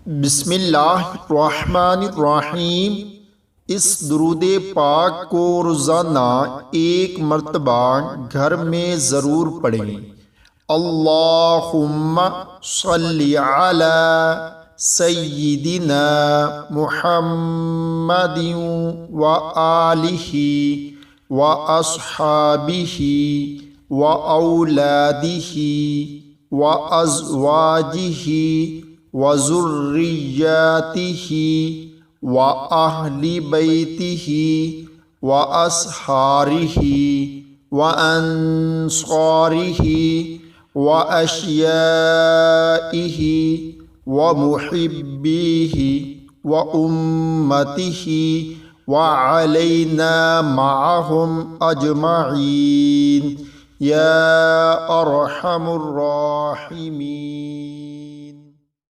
बिस्मिल्लाहिर्रहमानिर्रहीम। इस दुरूद पाक को रोज़ाना एक मर्तबा घर में ज़रूर पढ़ें। अल्लाहुम्मा सल्लि अला सय्यिदिना मुहम्मदिन व आलिहि व अस्हाबिहि व औलादिहि व अज़वाजिहि व ज़ुर्रिय्यातिहि व अहली बैतिहि व अस्हारिहि व अंसारिहि व अशियाइहि व मुहिब्बिहि व उम्मतिहि व अलैना माअहुम अजमईन या अरहमुर राहिमीन।